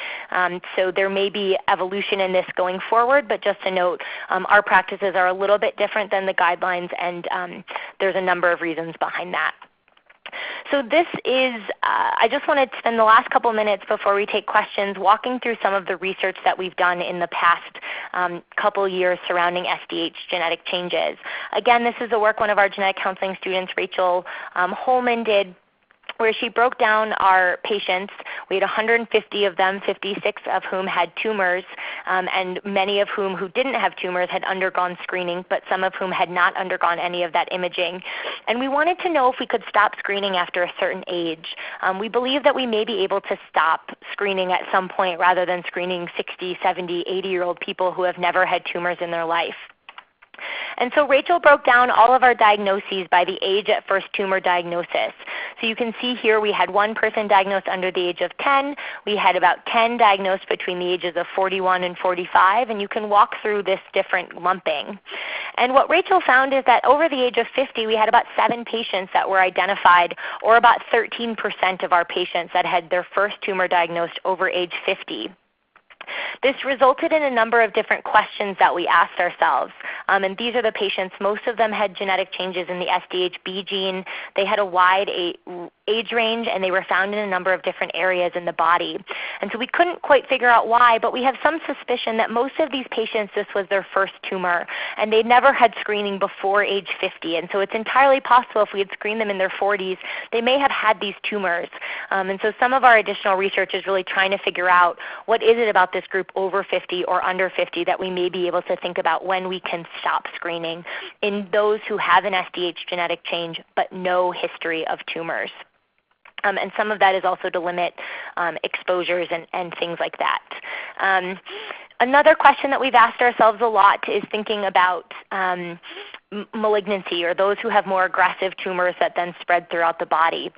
So there may be evolution in this going forward, but just to note, our practices are a little bit different than the guidelines, and there's a number of reasons behind that. So this is, I just want to spend the last couple minutes before we take questions walking through some of the research that we've done in the past couple years surrounding SDH genetic changes. Again, this is the work one of our genetic counseling students, Rachel Holman, did, where she broke down our patients. We had 150 of them, 56 of whom had tumors, and many of whom who didn't have tumors had undergone screening, but some of whom had not undergone any of that imaging. And we wanted to know if we could stop screening after a certain age. We believe that we may be able to stop screening at some point rather than screening 60, 70, 80-year-old people who have never had tumors in their life. And so Rachel broke down all of our diagnoses by the age at first tumor diagnosis. So you can see here we had one person diagnosed under the age of 10. We had about 10 diagnosed between the ages of 41 and 45, and you can walk through this different lumping. And what Rachel found is that over the age of 50, we had about 7 patients that were identified, or about 13% of our patients that had their first tumor diagnosed over age 50. This resulted in a number of different questions that we asked ourselves. And these are the patients. Most of them had genetic changes in the SDHB gene. They had a wide age range, and they were found in a number of different areas in the body. And so we couldn't quite figure out why, but we have some suspicion that most of these patients, this was their first tumor, and they never had screening before age 50. And so it's entirely possible if we had screened them in their 40s, they may have had these tumors. And so some of our additional research is really trying to figure out what is it about this group over 50 or under 50 that we may be able to think about when we can stop screening in those who have an SDH genetic change but no history of tumors. And some of that is also to limit exposures and things like that. Another question that we've asked ourselves a lot is thinking about malignancy, or those who have more aggressive tumors that then spread throughout the body.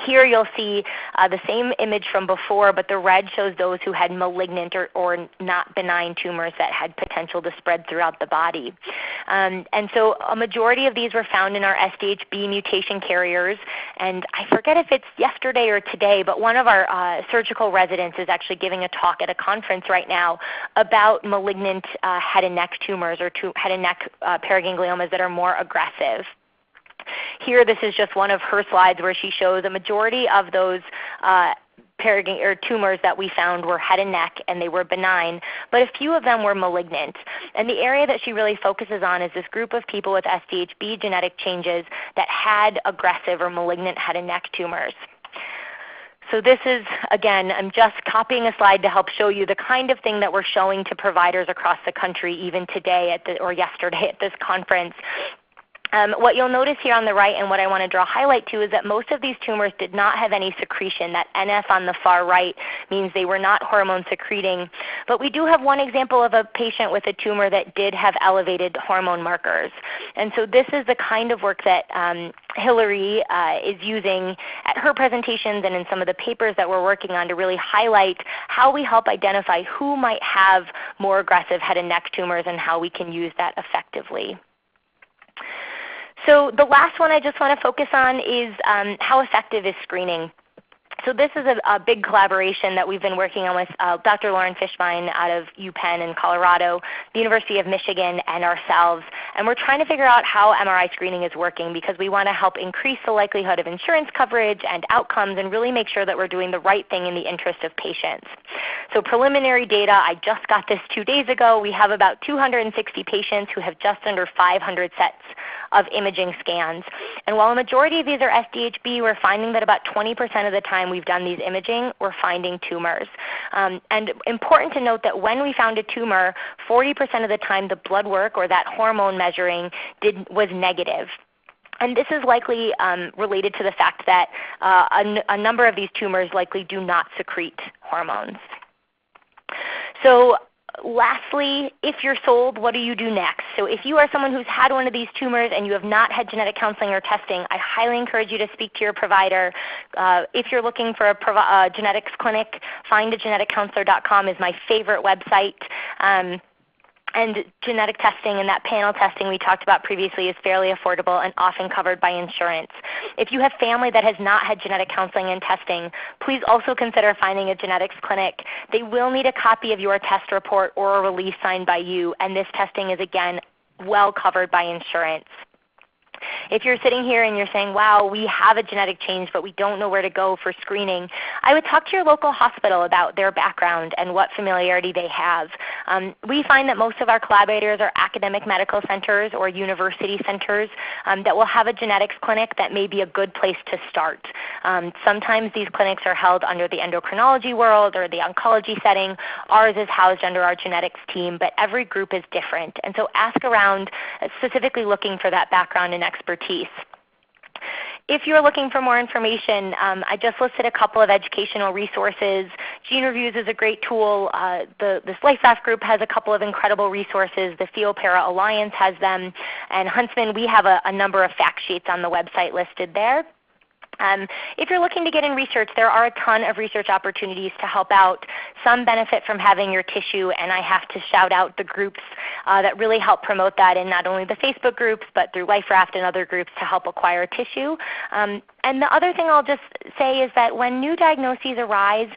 Here you'll see the same image from before, but the red shows those who had malignant or not benign tumors that had potential to spread throughout the body. And so a majority of these were found in our SDHB mutation carriers. And I forget if it's yesterday or today, but one of our surgical residents is actually giving a talk at a conference right now about malignant head and neck tumors, or head and neck paragangliomas that are more aggressive. Here, this is just one of her slides where she shows a majority of those tumors that we found were head and neck, and they were benign, but a few of them were malignant. And the area that she really focuses on is this group of people with SDHB genetic changes that had aggressive or malignant head and neck tumors. So this is, again, I'm just copying a slide to help show you the kind of thing that we're showing to providers across the country, even today or yesterday at this conference. What you'll notice here on the right, and what I want to draw highlight to, is that most of these tumors did not have any secretion. That NF on the far right means they were not hormone secreting. But we do have one example of a patient with a tumor that did have elevated hormone markers. And so this is the kind of work that Hillary is using at her presentations and in some of the papers that we're working on to really highlight how we help identify who might have more aggressive head and neck tumors and how we can use that effectively. So the last one I just want to focus on is how effective is screening. So this is a big collaboration that we've been working on with Dr. Lauren Fishbein out of UPenn in Colorado, the University of Michigan, and ourselves. And we're trying to figure out how MRI screening is working because we want to help increase the likelihood of insurance coverage and outcomes and really make sure that we're doing the right thing in the interest of patients. So preliminary data, I just got this 2 days ago. We have about 260 patients who have just under 500 sets of imaging scans. And while a majority of these are SDHB, we're finding that about 20% of the time we've done these imaging, we're finding tumors. And important to note that when we found a tumor, 40% of the time the blood work or that hormone measuring was negative. And this is likely related to the fact that a number of these tumors likely do not secrete hormones. So lastly, if you're sold, what do you do next? So if you are someone who's had one of these tumors and you have not had genetic counseling or testing, I highly encourage you to speak to your provider. If you're looking for a genetics clinic, findageneticcounselor.com is my favorite website. And genetic testing and that panel testing we talked about previously is fairly affordable and often covered by insurance. If you have family that has not had genetic counseling and testing, please also consider finding a genetics clinic. They will need a copy of your test report or a release signed by you, and this testing is again well covered by insurance. If you're sitting here and you're saying, wow, we have a genetic change but we don't know where to go for screening, I would talk to your local hospital about their background and what familiarity they have. We find that most of our collaborators are academic medical centers or university centers that will have a genetics clinic that may be a good place to start. Sometimes these clinics are held under the endocrinology world or the oncology setting. Ours is housed under our genetics team, but every group is different. And so ask around, specifically looking for that background and expertise. If you're looking for more information, I just listed a couple of educational resources. Gene Reviews is a great tool. This LifeRaft group has a couple of incredible resources. The TheoPara Alliance has them. And Huntsman, we have a number of fact sheets on the website listed there. If you're looking to get in research, there are a ton of research opportunities to help out. Some benefit from having your tissue, and I have to shout out the groups that really help promote that in not only the Facebook groups, but through LifeRaft and other groups to help acquire tissue. And the other thing I'll just say is that when new diagnoses arise,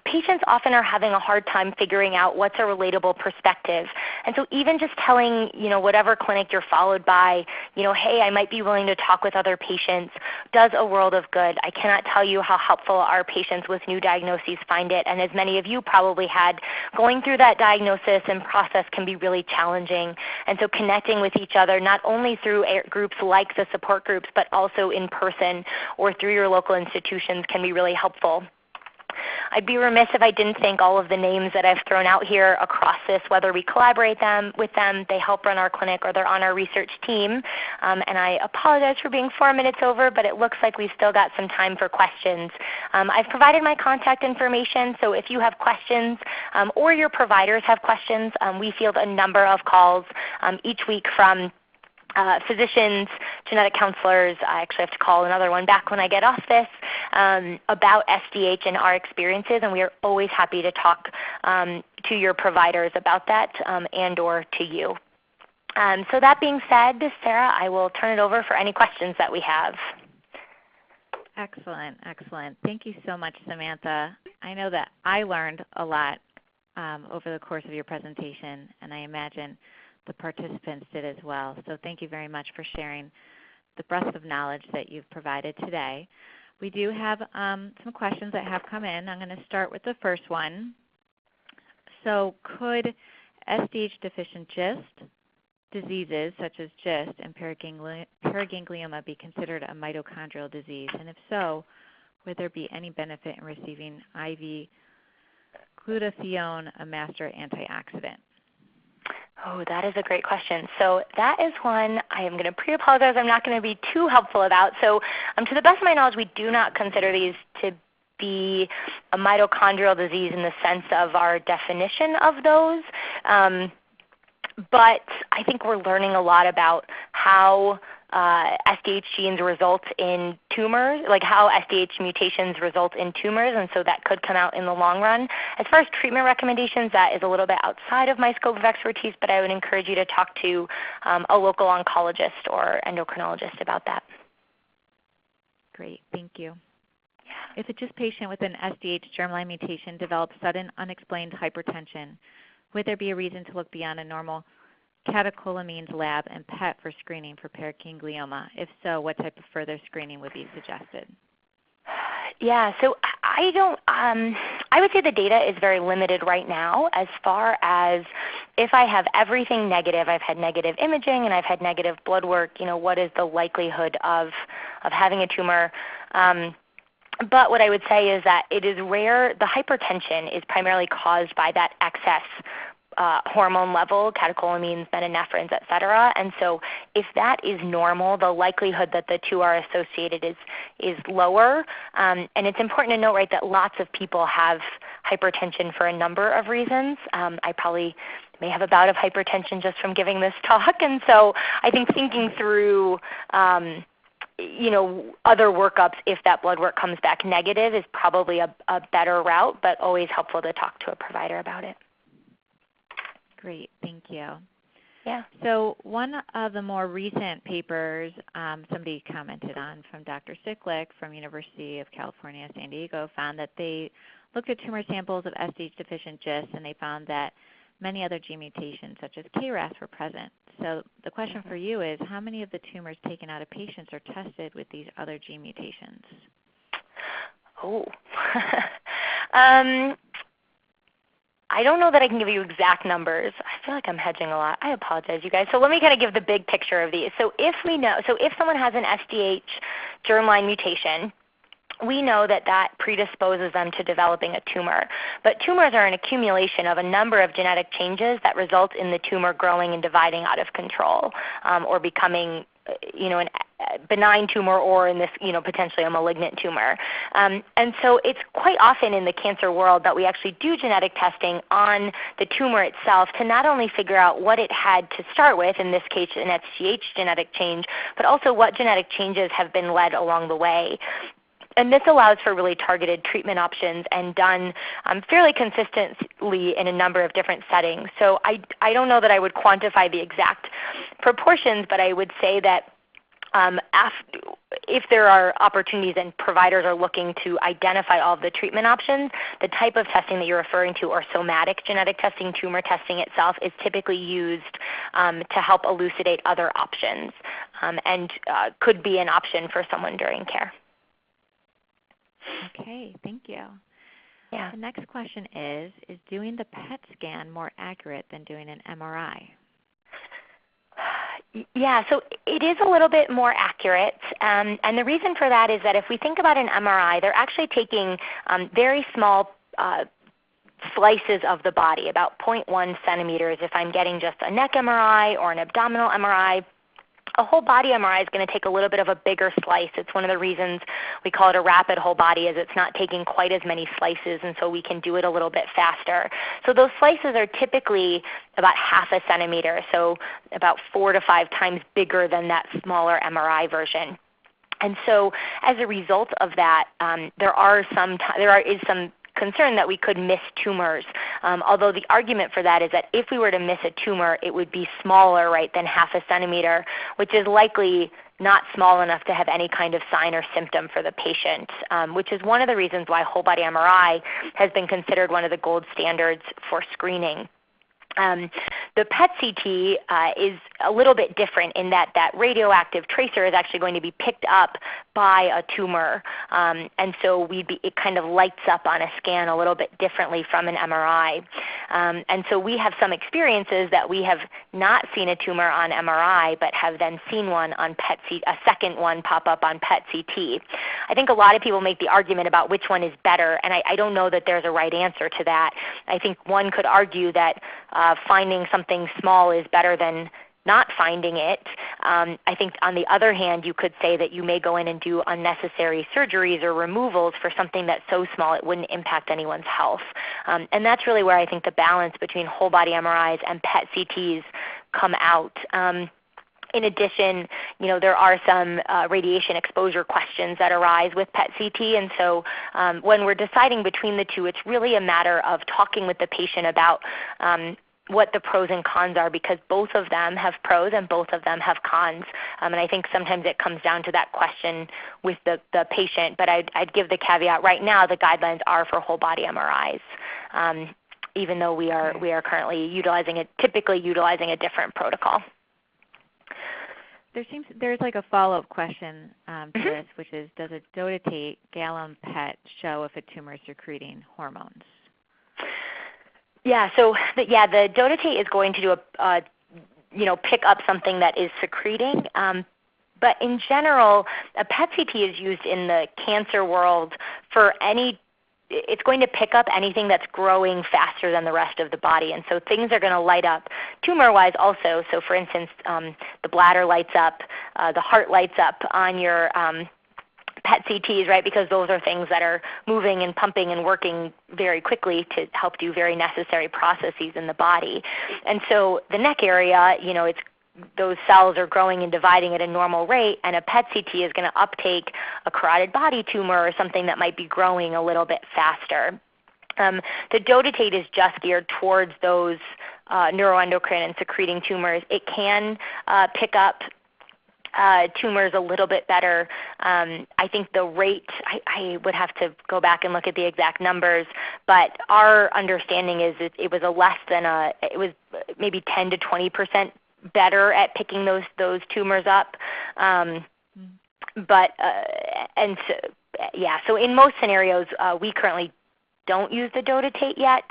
patients often are having a hard time figuring out what's a relatable perspective. And so even just telling whatever clinic you're followed by, hey, I might be willing to talk with other patients, does a world of good. I cannot tell you how helpful our patients with new diagnoses find it. And as many of you probably had, going through that diagnosis and process can be really challenging. And so connecting with each other, not only through groups like the support groups, but also in person or through your local institutions can be really helpful. I'd be remiss if I didn't thank all of the names that I've thrown out here across this, whether we collaborate with them, they help run our clinic, or they're on our research team. And I apologize for being 4 minutes over, but it looks like we've still got some time for questions. I've provided my contact information, so if you have questions or your providers have questions, we field a number of calls each week from physicians, genetic counselors. I actually have to call another one back when I get off this about SDH and our experiences, and we are always happy to talk to your providers about that and or to you. So that being said, Sarah, I will turn it over for any questions that we have. Excellent, excellent. Thank you so much, Samantha. I know that I learned a lot over the course of your presentation, and I imagine the participants did as well. So thank you very much for sharing the breadth of knowledge that you've provided today. We do have some questions that have come in. I'm going to start with the first one. So could SDH deficient GIST diseases such as GIST and paraganglioma be considered a mitochondrial disease? And if so, would there be any benefit in receiving IV glutathione, a master antioxidant? Oh, that is a great question. So that is one I am going to pre-apologize I'm not going to be too helpful about. So to the best of my knowledge, we do not consider these to be a mitochondrial disease in the sense of our definition of those. But I think we're learning a lot about how SDH genes result in tumors, like how SDH mutations result in tumors, and so that could come out in the long run. As far as treatment recommendations, that is a little bit outside of my scope of expertise, but I would encourage you to talk to a local oncologist or endocrinologist about that. Great, thank you. If a GIST patient with an SDH germline mutation develops sudden unexplained hypertension, would there be a reason to look beyond a normal catecholamines lab and PET for screening for paraganglioma? If so, what type of further screening would be suggested? Yeah, so I would say the data is very limited right now as far as if I have everything negative, I've had negative imaging and I've had negative blood work, what is the likelihood of having a tumor? But what I would say is that it is rare. The hypertension is primarily caused by that excess hormone level, catecholamines, epinephrines, et cetera. And so if that is normal, the likelihood that the two are associated is lower. And it's important to note, right, that lots of people have hypertension for a number of reasons. I probably may have a bout of hypertension just from giving this talk. And so I think thinking through other workups, if that blood work comes back negative, is probably a better route, but always helpful to talk to a provider about it. Great, thank you. Yeah. So one of the more recent papers somebody commented on from Dr. Siklick from University of California, San Diego, found that they looked at tumor samples of SDH deficient GIST and they found that many other gene mutations such as KRAS were present. So the question for you is, how many of the tumors taken out of patients are tested with these other gene mutations? Oh. I don't know that I can give you exact numbers. I feel like I'm hedging a lot. I apologize, you guys. So let me kind of give the big picture of these. So if someone has an SDH germline mutation, we know that that predisposes them to developing a tumor. But tumors are an accumulation of a number of genetic changes that result in the tumor growing and dividing out of control, or becoming a benign tumor, or in this, potentially a malignant tumor. And so it's quite often in the cancer world that we actually do genetic testing on the tumor itself to not only figure out what it had to start with, in this case an SDH genetic change, but also what genetic changes have been led along the way. And this allows for really targeted treatment options and done fairly consistently in a number of different settings. So I don't know that I would quantify the exact proportions, but I would say that if there are opportunities and providers are looking to identify all of the treatment options, the type of testing that you're referring to, or somatic genetic testing, tumor testing itself, is typically used to help elucidate other options, and could be an option for someone during care. Okay, thank you. Yeah. The next question is doing the PET scan more accurate than doing an MRI? Yeah, so it is a little bit more accurate, and the reason for that is that if we think about an MRI, they're actually taking very small slices of the body, about 0.1 centimeters if I'm getting just a neck MRI or an abdominal MRI. A whole body MRI is going to take a little bit of a bigger slice. It's one of the reasons we call it a rapid whole body, is it's not taking quite as many slices, and so we can do it a little bit faster. So those slices are typically about half a centimeter, so about 4 to 5 times bigger than that smaller MRI version. And so as a result of that, there is some concern that we could miss tumors, although the argument for that is that if we were to miss a tumor, it would be smaller, right, than half a centimeter, which is likely not small enough to have any kind of sign or symptom for the patient, which is one of the reasons why whole body MRI has been considered one of the gold standards for screening. The PET CT is a little bit different in that that radioactive tracer is actually going to be picked up by a tumor, and so it kind of lights up on a scan a little bit differently from an MRI. And so we have some experiences that we have not seen a tumor on MRI, but have then seen one on PET CT, a second one pop up on PET CT. I think a lot of people make the argument about which one is better, and I don't know that there's a right answer to that. I think one could argue that finding something small is better than not finding it. I think on the other hand, you could say that you may go in and do unnecessary surgeries or removals for something that's so small it wouldn't impact anyone's health. And that's really where I think the balance between whole body MRIs and PET CTs come out. In addition, there are some radiation exposure questions that arise with PET CT, and so when we're deciding between the two, it's really a matter of talking with the patient about what the pros and cons are, because both of them have pros and both of them have cons. And I think sometimes it comes down to that question with the patient. But I'd give the caveat right now, the guidelines are for whole body MRIs, even though we are currently typically utilizing a different protocol. There's like a follow-up question to this, which is, does a dotatate gallium PET show if a tumor is secreting hormones? Yeah, so the dotatate is going to do pick up something that is secreting. But in general, a PET-CT is used in the cancer world for it's going to pick up anything that's growing faster than the rest of the body. And so things are going to light up tumor-wise also. So for instance, the bladder lights up, the heart lights up on your PET-CTs, right, because those are things that are moving and pumping and working very quickly to help do very necessary processes in the body. And so the neck area, those cells are growing and dividing at a normal rate, and a PET-CT is going to uptake a carotid body tumor or something that might be growing a little bit faster. The dotatate is just geared towards those neuroendocrine and secreting tumors. It can pick up tumors a little bit better. I think the rate, I would have to go back and look at the exact numbers, but our understanding is it was it was maybe 10 to 20% better at picking those tumors up. So in most scenarios, we currently don't use the dotatate yet.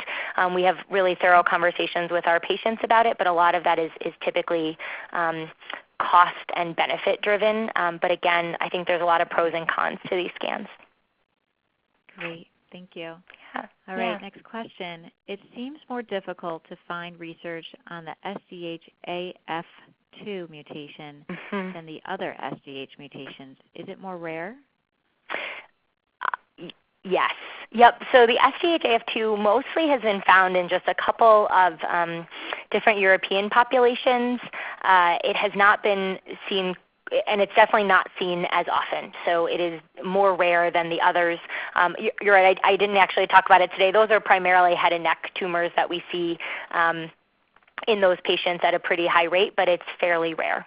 We have really thorough conversations with our patients about it, but a lot of that is typically cost and benefit driven. But again, I think there's a lot of pros and cons to these scans. Great. Thank you. Yeah. All right, next question. It seems more difficult to find research on the SDHAF2 mutation than the other SDH mutations. Is it more rare? Yes. Yep. So the SDHAF2 mostly has been found in just a couple of different European populations. It has not been seen, and it's definitely not seen as often. So it is more rare than the others. You're right. I didn't actually talk about it today. Those are primarily head and neck tumors that we see in those patients at a pretty high rate, but it's fairly rare.